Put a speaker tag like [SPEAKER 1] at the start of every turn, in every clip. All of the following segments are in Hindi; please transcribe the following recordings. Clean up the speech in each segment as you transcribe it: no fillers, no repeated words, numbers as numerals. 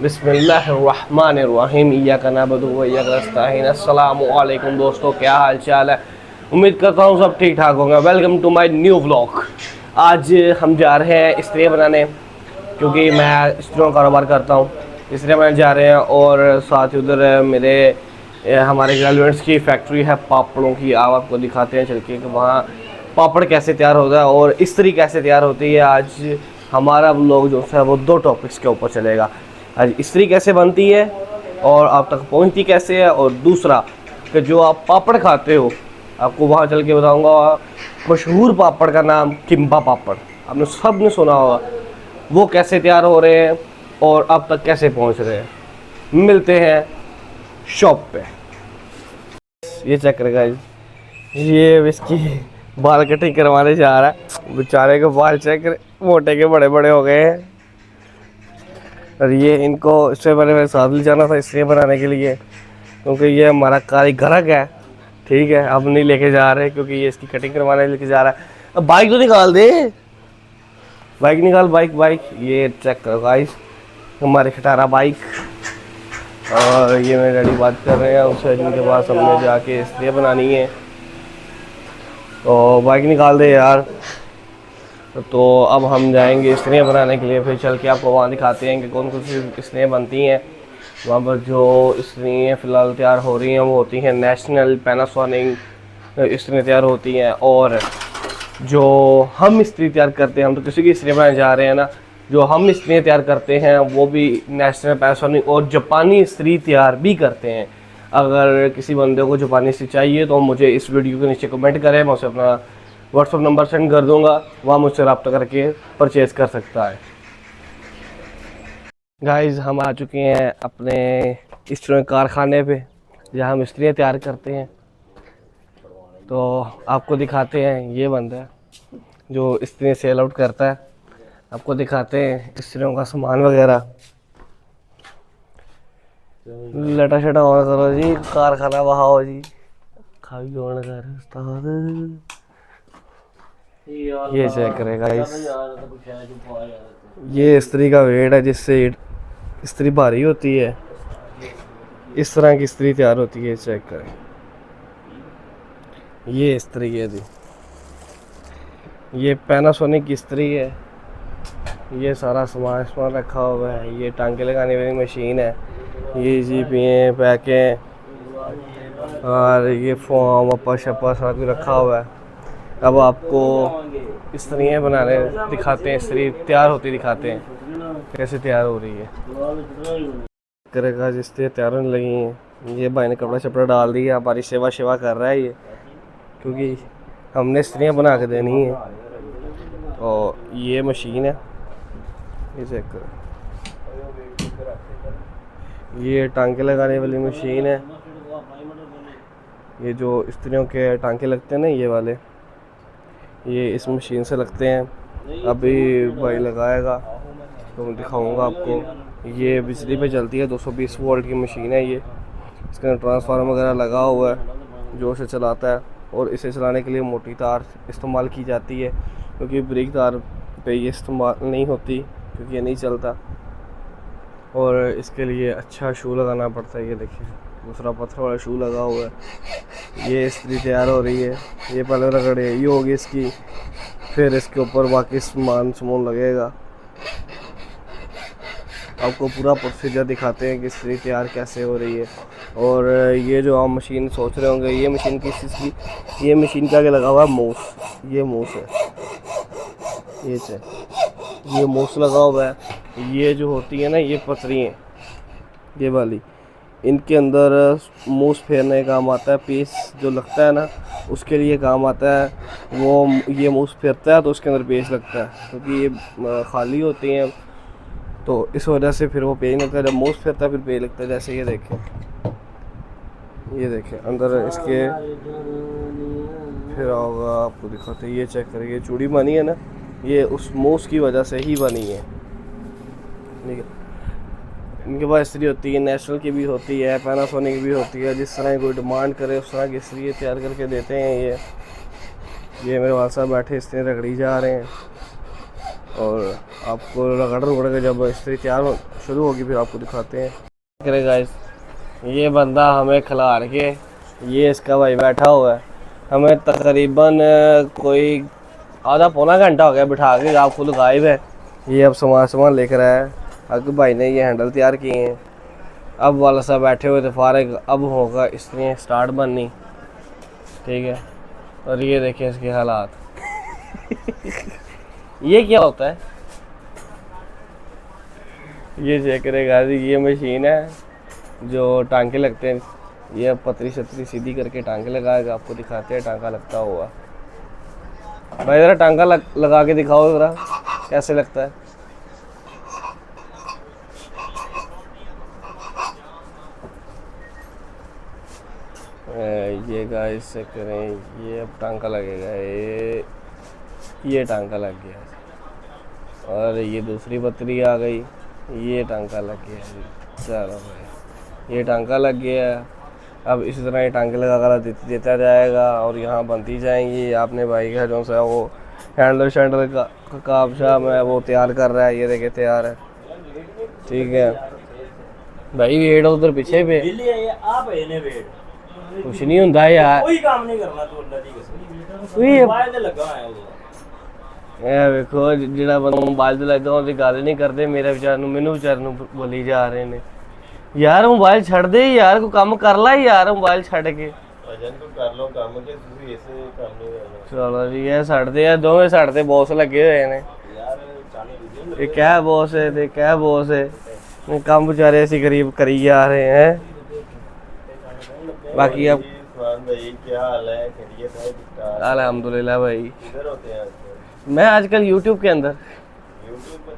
[SPEAKER 1] बिस्मिल्लाहिर्रहमानिर्रहीम इय्याका नअबुदु व इय्याका नस्तईन। अस्सलामु अलैकुम दोस्तों, क्या हाल चाल है। उम्मीद करता हूँ सब ठीक ठाक होंगे। Welcome to my new vlog. आज हम जा रहे हैं इस्त्री बनाने, क्योंकि मैं इस्त्रियों का कारोबार करता हूँ। इस्त्री बनाने जा रहे हैं और साथ ही उधर मेरे हमारे ग्रेजुएट्स की फैक्ट्री है पापड़ों की। आप आपको दिखाते हैं चल के कि वहाँ पापड़ कैसे तैयार होता है और इस्त्री कैसे तैयार होती है। आज हमारा व्लॉग जो है वो दो टॉपिक्स के ऊपर चलेगा। आज इस्त्री कैसे बनती है और आप तक पहुंचती कैसे है, और दूसरा कि जो आप पापड़ खाते हो आपको वहाँ चल के बताऊंगा। मशहूर पापड़ का नाम किम्बा पापड़, आपने सब ने सुना होगा। वो कैसे तैयार हो रहे हैं और अब तक कैसे पहुँच रहे हैं। मिलते हैं शॉप पे। ये चेक करेगा, ये इसकी बाल कटिंग करवाने जा रहा है। बेचारे के बाल चेक करे, मोटे के बड़े बड़े हो गए हैं। और ये इनको इससे पहले मेरे साथ ले जाना था इसलिए बनाने के लिए, क्योंकि ये हमारा कारीगर है। ठीक है, अब नहीं लेके जा रहे क्योंकि ये इसकी कटिंग करवाने लेके जा रहा है। अब बाइक तो निकाल दे, बाइक निकाल, बाइक। ये चेक करो गाइस, हमारे खटारा बाइक। और ये मेरे डैडी बात कर रहे हैं उससे, जिनके पास हमने जाके इसलिए बनानी है। तो बाइक निकाल दे यार। तो अब हम जाएंगे इस्त्रियाँ बनाने के लिए, फिर चल के आपको वहाँ दिखाते हैं कि कौन कौन सी इस्त्रियाँ बनती हैं वहाँ पर। जो इस्त्रियाँ फ़िलहाल तैयार हो रही हैं वो होती हैं नेशनल, पैनासोनिक इस्त्रियाँ तैयार होती हैं। और जो हम इस्त्री तैयार करते हैं, हम तो किसी की इस्त्री बनाने जा रहे हैं ना, जो हम इस्त्रियाँ तैयार करते हैं वो भी नेशनल, पैनासोनिक और जापानी इस्त्री तैयार भी करते हैं। अगर किसी बंदे को जापानी इस्त्री चाहिए तो मुझे इस वीडियो के नीचे कमेंट करें, मैं उसे अपना व्हाट्सअप नंबर सेंड कर दूंगा, वहाँ मुझसे रब्ता करके परचेज़ कर सकता है। गाइस, हम आ चुके हैं अपने इस्त्री कारखाने पे, जहाँ हम इस्त्रियाँ तैयार करते हैं। तो आपको दिखाते हैं, ये बंदा है जो इस्त्री सेल आउट करता है। आपको दिखाते हैं इस्त्रियों का सामान वगैरह। लटा शटा ऑन करो जी, कारखाना बहाओ जी, खाई ऑन कर उस्ताद। ये चेक करेगा ये इस्त्री का वेट है जिससे इस्त्री भारी होती है। इस तरह की इस्त्री तैयार होती है। चेक करें, ये इस्त्री है जी, ये पैनासोनिक की इस्त्री है। ये सारा सामान रखा हुआ है। ये टांके लगाने वाली मशीन है। ये जीपियाँ, पैकें और ये फोम अपा शपा सारा कुछ रखा हुआ है। अब आपको इस्त्रियाँ बनाने दिखाते हैं, इस्त्री तैयार होती दिखाते हैं कैसे तैयार हो रही है। करेगा इस्त्री तैयार होने लगी हैं। ये भाई ने कपड़ा शपड़ा डाल दिया, हमारी सेवा कर रहा है ये, क्योंकि हमने इस्त्रियाँ बना के देनी है। और ये मशीन है, ये चेक करो, ये टांके लगाने वाली मशीन है। ये जो इस्त्रियों के टांके लगते हैं ना, ये वाले, ये इस मशीन से लगते हैं। अभी भाई लगाएगा तो मैं दिखाऊंगा आपको। ये बिजली पे चलती है, 220 वोल्ट की मशीन है ये। इसके अंदर ट्रांसफार्मर वगैरह लगा हुआ है जो इसे चलाता है। और इसे चलाने के लिए मोटी तार इस्तेमाल की जाती है, क्योंकि ब्रिक तार पे ये इस्तेमाल नहीं होती, क्योंकि ये नहीं चलता। और इसके लिए अच्छा शू लगाना पड़ता है। ये देखिए, दूसरा पत्थर वाला शू लगा हुआ है। ये इस्त्री तैयार हो रही है। ये पहले रगड़े ये होगी इसकी, फिर इसके ऊपर बाकी सामान लगेगा। आपको पूरा प्रोसीजर दिखाते हैं कि इस्त्री तैयार कैसे हो रही है। और ये जो आप मशीन सोच रहे होंगे, ये मशीन किस चीज़ की, ये मशीन के आगे लगा हुआ है मूस। ये मूस है, ये मूस लगा हुआ है। ये जो होती है ना, ये पतरियाँ, ये वाली, इनके अंदर मूस फेरने का काम आता है। पीस जो लगता है ना, उसके लिए काम आता है। वो ये मूस फेरता है तो उसके अंदर पेच लगता है, क्योंकि ये खाली होती हैं, तो इस वजह से फिर वो पेच लगता है। जब मूस फेरता है फिर पेच लगता है। जैसे ये देखें अंदर इसके, फिर होगा आपको दिखाते हैं। ये चेक करिए, चूड़ी बनी है ना, ये उस मूस की वजह से ही बनी है। ठीक है, इनके पास इस्त्री होती है, नेशनल की भी होती है, पैनासोनिक भी होती है। जिस तरह कोई डिमांड करे उस तरह की इस्त्री तैयार करके देते हैं। ये मेरे वाल साहब बैठे इस्त्री रगड़ी जा रहे हैं। और आपको रगड़ रगड़ के जब इस्त्री तैयार शुरू होगी फिर आपको दिखाते हैं। करे गाइस, ये बंदा हमें खिला के, ये इसका भाई बैठा हुआ है, हमें तकरीबन कोई आधा पौना घंटा हो गया बिठा के, आप खुद गायब है। ये अब सामान लेकर आया है। अगर भाई ने ये हैंडल तैयार किए हैं, अब वाला सा बैठे हुए थे फारिग, अब होगा इसलिए स्टार्ट बननी, ठीक है। और ये देखिए इसके हालात। ये क्या होता है, ये चेक करेगा, ये मशीन है जो टांके लगते हैं, ये पतरी शतरी सीधी करके टांके लगाएगा। आपको दिखाते हैं टांका लगता हुआ। भाई ज़रा टांका लगा के दिखाओ ज़रा कैसे लगता है। ये गाइस से करें, ये अब टांका लगेगा, ये टांका लग गया और ये दूसरी पतरी आ गई, ये टांका लग गया। चलो भाई ये टांका लग गया। अब इसी तरह ये टांके लगा कर देता जाएगा और यहाँ बनती जाएंगी। आपने भाई का जो सा वो हैंडल शैंडल का काम शाम है वो तैयार कर रहा है, ये देखे तैयार है, ठीक है भाई। वेट उधर पीछे पे कुछ नहीं होता यार, कोई काम नहीं करना तो अल्लाह दी कसम। मोबाइल ते लगा है वो, ए देखो जिहड़ा बंदा मोबाइल ते लगा ਉਹਦੀ ਗੱਲ नहीं करते, मेरे विचार मैनू विचार बोली जा रहे ने यार मोबाइल छड़ दे यार, कोई काम कर ला यार मोबाइल छड़ के। भजन तो कर लो काम के, ਤੁਸੀਂ ऐसे काम नहीं करना। चलो जी ये छड़दे आ, दोवें छड़दे बॉस लगे हुए ने यार। ये क्या बॉस है ते क्या बॉस है, काम बेचारे ऐसे गरीब करी जा रहे हैं। बाकी अब भाई क्या हाल है, खैरियत है? अल्हम्दुलिल्लाह भाई। किधर होते हैं आजकल? मैं आजकल यूट्यूब के अंदर। यूट्यूब पे?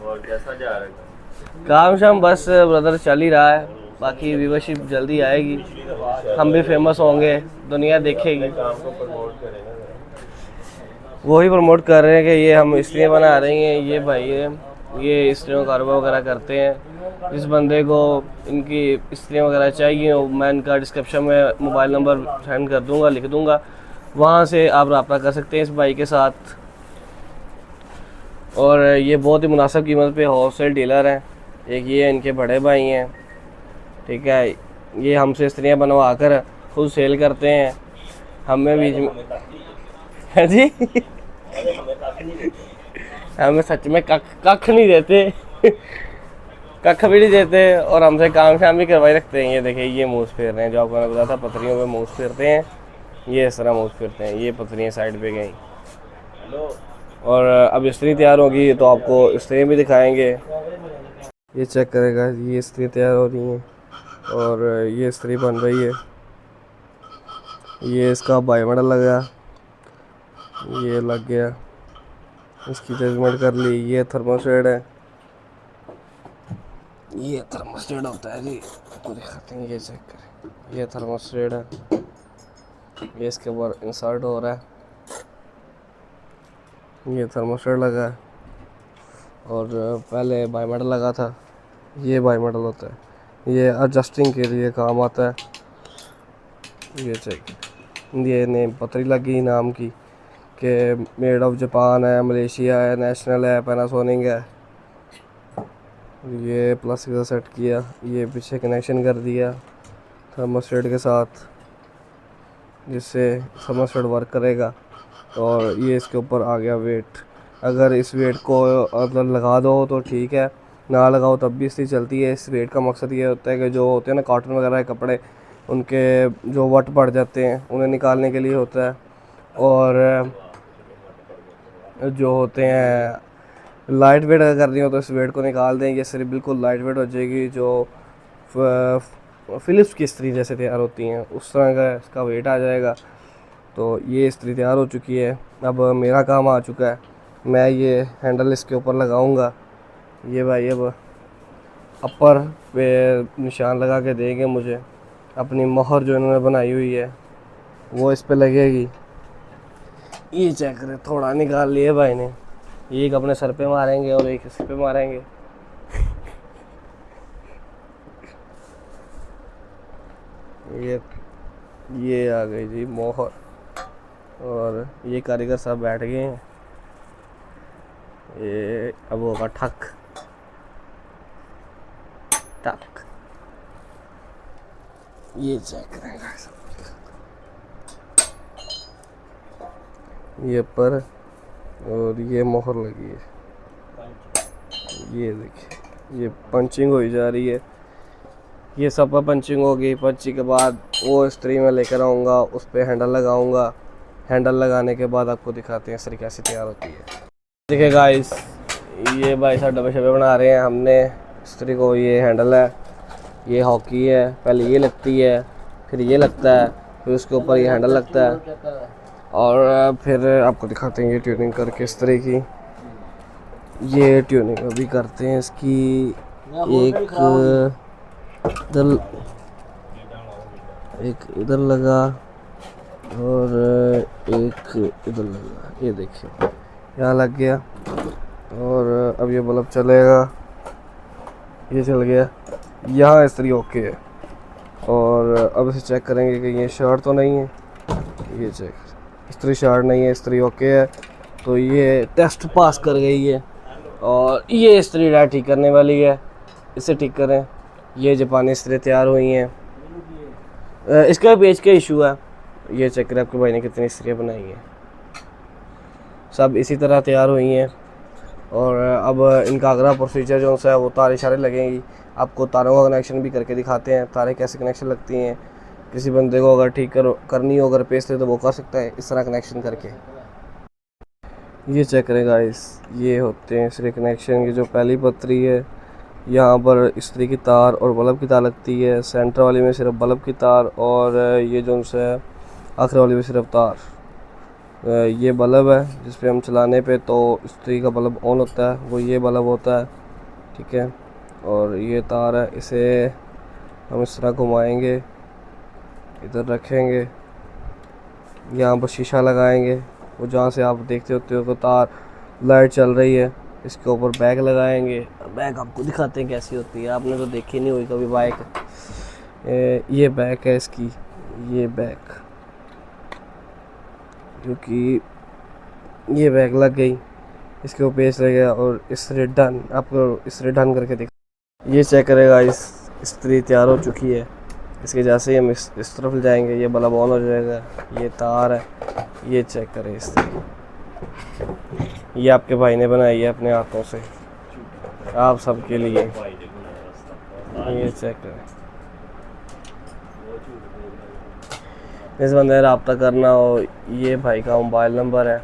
[SPEAKER 1] और कैसा जा रहा है काम शाम? बस ब्रदर चल ही रहा है, बाकी व्यूअरशिप जल्दी आएगी, हम भी फेमस होंगे, दुनिया देखेगी। काम को प्रमोट करेंगे, वही प्रमोट कर रहे हैं कि ये हम इसलिए बना रहे हैं। ये भाई ये स्त्रियों का कारोबार वगैरह करते हैं। जिस बंदे को इनकी स्त्रियाँ वगैरह चाहिए, मैं इनका डिस्क्रिप्शन में मोबाइल नंबर सेंड कर दूंगा, लिख दूंगा, वहाँ से आप रब्ता कर सकते हैं इस भाई के साथ। और ये बहुत ही मुनासिब कीमत पे होलसेल डीलर हैं। एक ये इनके बड़े भाई हैं, ठीक है, ये हमसे स्त्रियाँ बनवा कर खुद सेल करते हैं, हमें बीच में जी हमें सच में कख नहीं देते कख भी नहीं देते, और हमसे काम शाम भी करवाई रखते हैं। ये देखिए ये मूस फेर रहे हैं, जो आपको मैंने बताया था पथरियों पे मूस फेरते हैं, ये इस तरह मूस फेरते हैं। ये पथरियाँ साइड पे गई, और अब स्त्री तैयार होगी तो आपको स्त्री भी दिखाएंगे। ये चेक करेगा, ये स्त्री तैयार हो रही हैं और ये स्त्री बन रही है। ये इसका बायोमेडल लगा, ये लग गया, इसकी जजमेंट कर ली। ये थर्मोस्टेट है, ये थर्मोस्टेट होता है जी, आपको दिखाते हैं, ये चेक करें, ये थर्मोस्टेट है, ये इसके ऊपर इंसर्ट हो रहा है, ये थर्मोस्टेट लगा है। और पहले बायोमेडल लगा था, ये बायोमेडल होता है, ये एडजस्टिंग के लिए काम आता है। ये चेक, ये नेम पतरी लगी नाम की कि मेड ऑफ जापान है, मलेशिया है, नेशनल है, पैनासोनिक है। ये प्लस का सेट किया, ये पीछे कनेक्शन कर दिया थर्मोस्टेट के साथ, जिससे थर्मोस्टेट वर्क करेगा। और ये इसके ऊपर आ गया वेट, अगर इस वेट को मतलब लगा दो तो ठीक है, ना लगाओ तब भी इसलिए चलती है। इस वेट का मकसद ये होता है कि जो होते हैं ना कॉटन वगैरह के कपड़े, उनके जो वट पड़ जाते हैं उन्हें निकालने के लिए होता है। और जो होते हैं लाइट वेट अगर करनी हो तो इस वेट को निकाल दें, ये सिर्फ बिल्कुल लाइट वेट हो जाएगी। जो फ़िलिप्स की इस्त्री जैसे तैयार होती हैं उस तरह का इसका वेट आ जाएगा। तो ये इस्त्री तैयार हो चुकी है, अब मेरा काम आ चुका है, मैं ये हैंडल इसके ऊपर लगाऊंगा। ये भाई अब अपर पे निशान लगा के देंगे मुझे, अपनी मोहर जो इन्होंने बनाई हुई है वो इस पे लगेगी। ये चेक करें, थोड़ा निकाल लिए भाई ने, एक अपने सर पे मारेंगे और एक इस पे मारेंगे। ये आ गई जी मोहर, और ये कारीगर साहब बैठ गए हैं, ये अब होगा ठक टक। ये चेक करेंगे ये पर, और ये मोहर लगी है। ये देखिए ये पंचिंग हो जा रही है। ये सब पर पंचिंग होगी। पंचिंग के बाद वो इस्त्री में लेकर आऊँगा, उस पर हैंडल लगाऊँगा। हैंडल लगाने के बाद आपको दिखाते हैं इस्त्री कैसे तैयार होती है। देखिए गाइस, ये भाई साहब डब्बे शब्बे बना रहे हैं हमने इस्त्री को। ये हैंडल है, ये हॉकी है। पहले ये लगती है, फिर ये लगता है, फिर उसके ऊपर ये हैंडल लगता है, और फिर आपको दिखाते हैं ये ट्यूनिंग करके इस्त्री की। ये ट्यूनिंग अभी करते हैं इसकी। एक इधर लगा और एक इधर लगा। ये देखिए यहाँ लग गया, और अब ये बल्ब चलेगा। ये चल गया, यहाँ इस्त्री ओके है। और अब इसे चेक करेंगे कि ये शॉर्ट तो नहीं है। ये चेक, इस्त्री शॉर्ट नहीं है, इस्त्री ओके है। तो ये टेस्ट पास कर गई है। और ये इस्त्री डायरेक्ट ठीक करने वाली है, इसे ठीक करें। ये जापानी इस्त्री तैयार हुई हैं। इसका पेज का इशू है। ये चेक करें आपके भाई ने कितनी इस्त्रियाँ बनाई हैं, सब इसी तरह तैयार हुई हैं। और अब इनका अगला प्रोसीजर जो है वो तार इशारे लगेंगी। आपको तारों का कनेक्शन भी करके दिखाते हैं, तारें कैसे कनेक्शन लगती हैं। किसी बंदे को अगर ठीक करनी हो, अगर पेस्ते तो वो कर सकता है इस तरह कनेक्शन करके। ये चेक करें गाइस, ये होते हैं इस्त्री कनेक्शन। ये जो पहली पतरी है, यहाँ पर इस्त्री की तार और बल्ब की तार लगती है। सेंटर वाली में सिर्फ बल्ब की तार, और ये जो है आखिर वाली में सिर्फ तार। ये बल्ब है जिस पे हम चलाने पे तो इस्त्री का बल्ब ऑन होता है, वो ये बल्ब होता है, ठीक है। और ये तार है, इसे हम इस तरह घुमाएंगे, इधर रखेंगे, यहाँ पर शीशा लगाएंगे। वो जहाँ से आप देखते होते हो कि तार लाइट चल रही है, इसके ऊपर बैग लगाएंगे। बैग आपको दिखाते हैं कैसी होती है, आपने तो देखी नहीं हुई कभी बाइक। ये बैग है इसकी, ये बैग, क्योंकि ये बैग लग गई, इसके ऊपर पेस्ट लग गया। और इस्त्री डन, आपको इस्त्री डन करके दिखा। ये चेक करेगा, इस इस्त्री तैयार हो चुकी है। इसके जैसे ही हम इस तरफ जाएंगे, ये बल्ब ऑन हो जाएगा। ये तार है, ये चेक करें इस्त्री। ये आपके भाई ने बनाई है अपने हाथों से, आप सबके लिए। ये चेक करें। इस बंदे से रब्ता करना हो, ये भाई का मोबाइल नंबर है,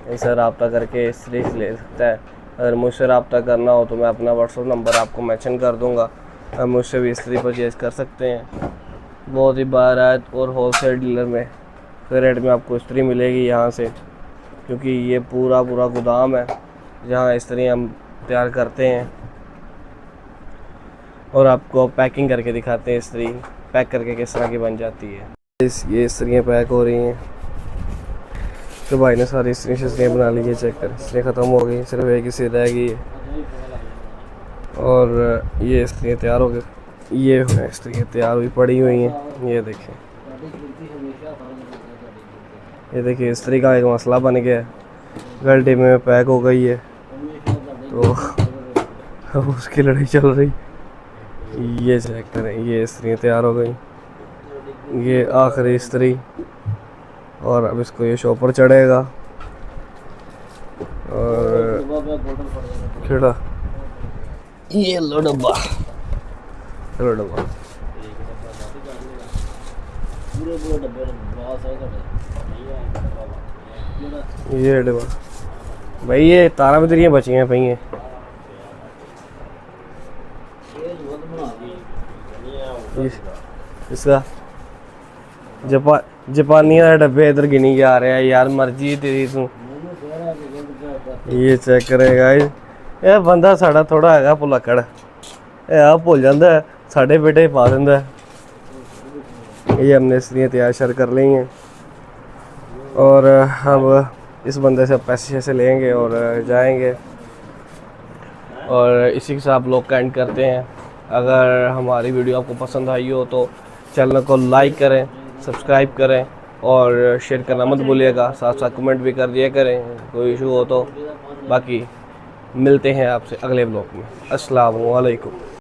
[SPEAKER 1] इससे रब्ता करके इस्त्री ले सकता है। अगर मुझसे रब्ता करना हो तो मैं अपना व्हाट्सअप नंबर आपको मेंशन कर दूंगा, आप मुझसे भी इस्त्री परचेज़ कर सकते हैं। बहुत ही बारात और होलसेल डीलर में फेयर रेट में आपको इस्त्री मिलेगी यहाँ से, क्योंकि ये पूरा गोदाम है जहाँ इस्त्री हम तैयार करते हैं। और आपको पैकिंग करके दिखाते हैं इस्त्री पैक करके किस तरह की बन जाती है। ये इस्त्रियाँ पैक हो रही हैं, तो भाई ने सारी इस्त्रियाँ बना ली है। चेक कर, इस्त्रियाँ ख़त्म हो गई, सिर्फ एक ही सिर रह गई है। और ये इस्त्रियाँ तैयार हो गई, ये इस्त्रियाँ तैयार हुई पड़ी हुई हैं। ये देखें, ये देखिए इस्त्री का एक मसला बन गया है, गलती में पैक हो गई है, तो अब उसकी लड़ाई चल रही। ये चेक करें, ये इस्त्रियाँ तैयार हो गई, ये आखिरी इस्त्री। और अब इसको ये शॉपर चढ़ेगा। और खिड़ा ये लो डब्बा, चलो डब्बा, ये डब्बा भाई, ये तारा बिजरियाँ बची हैं पई हैं। इसका जापानी का डब्बे इधर गिनी जा रहे हैं यार, मर्जी तेरी तू। ये चेक करेगा, ये बंदा साड़ा थोड़ा हैगा भुलक्कड़, आ भुल जाता है, साढ़े बेटे पा देंदा है। ये हमने इसलिए तैयार शर कर ली हैं, और अब इस बंदे से पैसे शैसे लेंगे और जाएंगे। और इसी के साथ ब्लॉग का एंड करते हैं। अगर हमारी वीडियो आपको पसंद आई हो तो चैनल को लाइक करें, सब्सक्राइब करें और शेयर करना मत भूलिएगा, साथ साथ कमेंट भी कर दिया करें कोई इशू हो तो। बाकी मिलते हैं आपसे अगले ब्लॉग में। अस्सलाम वालेकुम।